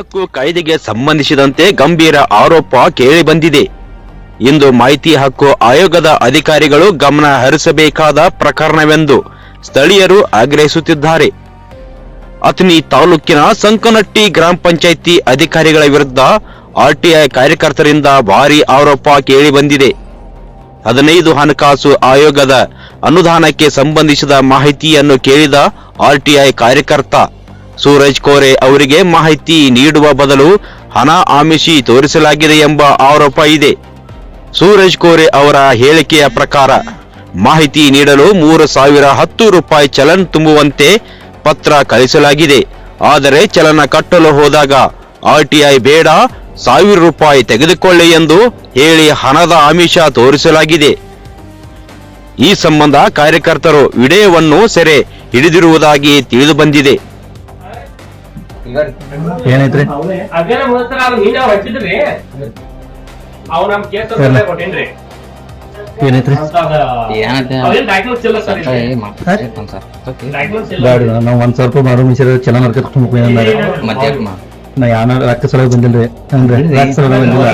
ಹಕ್ಕು ಕಾಯ್ದೆಗೆ ಸಂಬಂಧಿಸಿದಂತೆ ಗಂಭೀರ ಆರೋಪ ಕೇಳಿಬಂದಿದೆ. ಇಂದು ಮಾಹಿತಿ ಹಕ್ಕು ಆಯೋಗದ ಅಧಿಕಾರಿಗಳು ಗಮನ ಹರಿಸಬೇಕಾದ ಪ್ರಕರಣವೆಂದು ಸ್ಥಳೀಯರು ಆಗ್ರಹಿಸುತ್ತಿದ್ದಾರೆ. ಅಥಣಿ ತಾಲೂಕಿನ ಸಂಕನಟ್ಟಿ ಗ್ರಾಮ ಪಂಚಾಯಿತಿ ಅಧಿಕಾರಿಗಳ ವಿರುದ್ಧ ಆರ್ಟಿಐ ಕಾರ್ಯಕರ್ತರಿಂದ ಭಾರೀ ಆರೋಪ ಕೇಳಿಬಂದಿದೆ. 15 ಹಣಕಾಸು ಆಯೋಗದ ಅನುದಾನಕ್ಕೆ ಸಂಬಂಧಿಸಿದ ಮಾಹಿತಿಯನ್ನು ಕೇಳಿದ ಆರ್ಟಿಐ ಕಾರ್ಯಕರ್ತ ಸೂರಜ್ ಕೋರೆ ಅವರಿಗೆ ಮಾಹಿತಿ ನೀಡುವ ಬದಲು ಹಣ ಆಮಿಷಿ ತೋರಿಸಲಾಗಿದೆ ಎಂಬ ಆರೋಪ ಇದೆ. ಸೂರಜ್ ಕೋರೆ ಅವರ ಹೇಳಿಕೆಯ ಪ್ರಕಾರ ಮಾಹಿತಿ ನೀಡಲು 3,010 ರೂಪಾಯಿ ಚಲನ್ ತುಂಬುವಂತೆ ಪತ್ರ ಕಳಿಸಲಾಗಿದೆ. ಆದರೆ ಚಲನ ಕಟ್ಟಲು ಹೋದಾಗ ಆರ್ಟಿಐ ಬೇಡ, 1,000 ರೂಪಾಯಿ ತೆಗೆದುಕೊಳ್ಳಿ ಎಂದು ಹೇಳಿ ಹಣದ ಆಮಿಷ ತೋರಿಸಲಾಗಿದೆ. ಈ ಸಂಬಂಧ ಕಾರ್ಯಕರ್ತರು ವಿಡಿಯೋವನ್ನು ಸೆರೆ ಹಿಡಿದಿರುವುದಾಗಿ ತಿಳಿದು ಬಂದಿದೆ. ಏನೈತ್ರಿ ಏನೈತ್ರಿ ನಾವ್ 1,000 ರೂಪಾಯಿ ಮಾರು ಮಿಶ್ರ ಚಲನ ನಡ್ಕ ನಾ ಯಾನ ರೊಕ್ಕ ಸಲ ಬಂದಿಲ್ರಿ ಅಂದ್ರೆ ರೊಕ್ಕ ಸಲ ಬಂದಿಲ್ಲ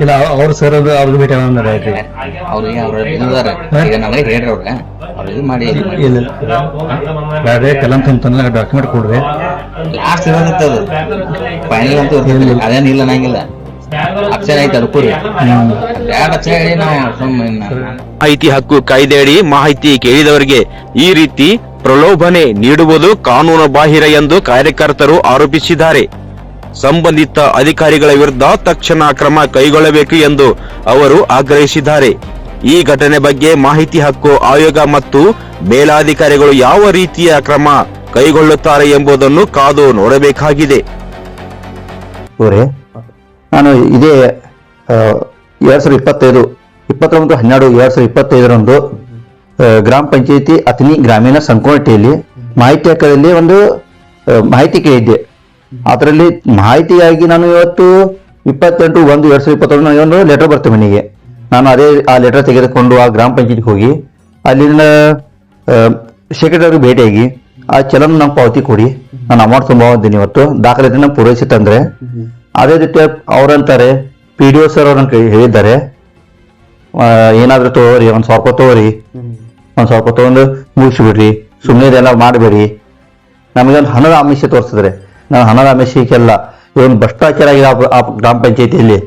ಇಲ್ಲ ಅವ್ರ ಸರ್ ಅವ್ರಿಗೆ ಭೇಟಿ ಬ್ಯಾಡ್ರಿ ಚಲನ್ ತುಂಬತಾನ ಡಾಕ್ಯುಮೆಂಟ್ ಕೊಡ್ರಿ ಅದೇನಿಲ್ಲ ನಂಗಿಲ್ಲ ಮಾಹಿತಿ ಹಕ್ಕು ಕಾಯ್ದೆಯಡಿ ಮಾಹಿತಿ ಕೇಳಿದವರಿಗೆ ಈ ರೀತಿ ಪ್ರಲೋಭನೆ ನೀಡುವುದು ಕಾನೂನು ಬಾಹಿರ ಎಂದು ಕಾರ್ಯಕರ್ತರು ಆರೋಪಿಸಿದ್ದಾರೆ. ಸಂಬಂಧಿತ ಅಧಿಕಾರಿಗಳ ವಿರುದ್ಧ ತಕ್ಷಣ ಕ್ರಮ ಕೈಗೊಳ್ಳಬೇಕು ಎಂದು ಅವರು ಆಗ್ರಹಿಸಿದ್ದಾರೆ. ಈ ಘಟನೆ ಬಗ್ಗೆ ಮಾಹಿತಿ ಹಕ್ಕು ಆಯೋಗ ಮತ್ತು ಮೇಲಾಧಿಕಾರಿಗಳು ಯಾವ ರೀತಿಯ ಕ್ರಮ ಕೈಗೊಳ್ಳುತ್ತಾರೆ ಎಂಬುದನ್ನು ಕಾದು ನೋಡಬೇಕಾಗಿದೆ. ನಾನು ಇದೇ 2025 ಗ್ರಾಮ ಪಂಚಾಯತಿ ಅಥಣಿ ಗ್ರಾಮೀಣ ಸಂಕೋಟಿಯಲ್ಲಿ ಮಾಹಿತಿ ಹಕ್ಕದಲ್ಲಿ ಒಂದು ಮಾಹಿತಿ ಕೇಳಿದ್ದೆ. ಅದರಲ್ಲಿ ಮಾಹಿತಿಯಾಗಿ ನಾನು ಇವತ್ತು 28/1/2021 ಒಂದು ಲೆಟರ್ ಬರ್ತೇವೆ ಮನೆಗೆ. ನಾನು ಅದೇ ಆ ಲೆಟರ್ ತೆಗೆದುಕೊಂಡು ಆ ಗ್ರಾಮ ಪಂಚಾಯತಿಗೆ ಹೋಗಿ ಅಲ್ಲಿನ ಸೆಕ್ರೆಟರಿ ಭೇಟಿಯಾಗಿ ಆ ಚಲನ್ ನಂಗೆ ಪಾವತಿ ಕೊಡಿ, ನಾನು ಅಮೌಂಟ್ ತುಂಬ ಇದ್ದೀನಿ, ಇವತ್ತು ದಾಖಲಾತಿ ನಂಗೆ ಪೂರೈಸಿತ್ತಂದ್ರೆ ಅದೇ ರೀತಿ ಅವ್ರಂತಾರೆ PDO ಸರ್ ಅವ್ರ ಹೇಳಿದ್ದಾರೆ ಏನಾದ್ರೂ ತಗೋರಿ 1,000 ರೂಪಾಯಿ ತಗೋರಿ, 1,000 ರೂಪಾಯಿ ತಗೊಂಡು ಮುಗಿಸ್ಬಿಡ್ರಿ, ಸುಮ್ಮನೆ ಇದೆಲ್ಲ ಮಾಡಬೇಡಿ. ನಮಗೊಂದು ಹಣದ ಆಮಿಷ ತೋರಿಸಿದ್ರೆ ನಾನು ಹಣದ ಆಮಿಷಕ್ಕೆಲ್ಲ ಇವೊಂದು ಭ್ರಷ್ಟಾಚಾರ ಆಗಿದೆ ಆ ಗ್ರಾಮ ಪಂಚಾಯತಿಯಲ್ಲಿ.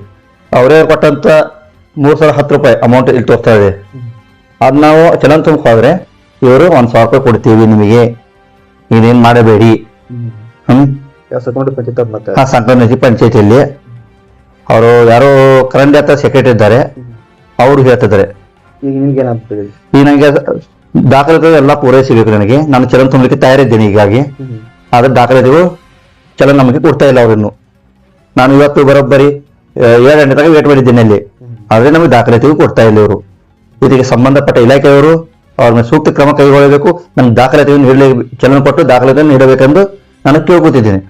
ಅವರೇ ಕೊಟ್ಟಂತ 3,010 ರೂಪಾಯಿ ಅಮೌಂಟ್ ಇಲ್ಲಿ ತೋರಿಸ್ತಾ ಇದೆ. ಅದು ನಾವು ಚಲನ್ ತುಂಬ ಹೋದ್ರೆ ಇವರು 1,000 ರೂಪಾಯಿ ಕೊಡ್ತೀವಿ ನಿಮಗೆ, ಇದೇನ್ ಮಾಡಬೇಡಿ. ಸಂಕನಟ್ಟಿ ಪಂಚಾಯತಿಯಲ್ಲಿ ಅವರು ಯಾರೋ ಕರಂಡಿ ಅಂತ ಸೆಕ್ರೆಟರಿ ಇದ್ದಾರೆ, ಅವರು ಹೇಳ್ತಿದ್ದಾರೆ ಈಗ ನನಗೆ ದಾಖಲಾತಿ ಎಲ್ಲ ಪೂರೈಸಬೇಕು, ನನಗೆ ನಾನು ಚಲನ್ ತುಂಬಲಿಕ್ಕೆ ತಯಾರಿದ್ದೇನೆ ಹೀಗಾಗಿ. ಆದ್ರೆ ದಾಖಲಾತಿಗಳು ಚಲನ್ ನಮಗೆ ಕೊಡ್ತಾ ಇಲ್ಲ ಅವರಿನ್ನು. ನಾನು ಇವತ್ತು ಬರೋಬ್ಬರಿ 7 ಗಂಟೆ ತನಕ ವೇಟ್ ಮಾಡಿದ್ದೇನೆ ಅಲ್ಲಿ, ಆದ್ರೆ ನಮಗೆ ದಾಖಲಾತಿಗೂ ಕೊಡ್ತಾ ಇಲ್ಲ ಇವರು. ಇದಕ್ಕೆ ಸಂಬಂಧಪಟ್ಟ ಇಲಾಖೆಯವರು ಅವ್ರ ಮೇಲೆ ಸೂಕ್ತ ಕ್ರಮ ಕೈಗೊಳ್ಳಬೇಕು, ನಮ್ಗೆ ದಾಖಲಾತಿಯನ್ನು ನೀಡಲೇ ಚಲನ ಕೊಟ್ಟು ದಾಖಲಾತಿಯನ್ನು ನೀಡಬೇಕೆಂದು ನಾನು ಕೇಳ್ಕೊತಿದ್ದೇನೆ.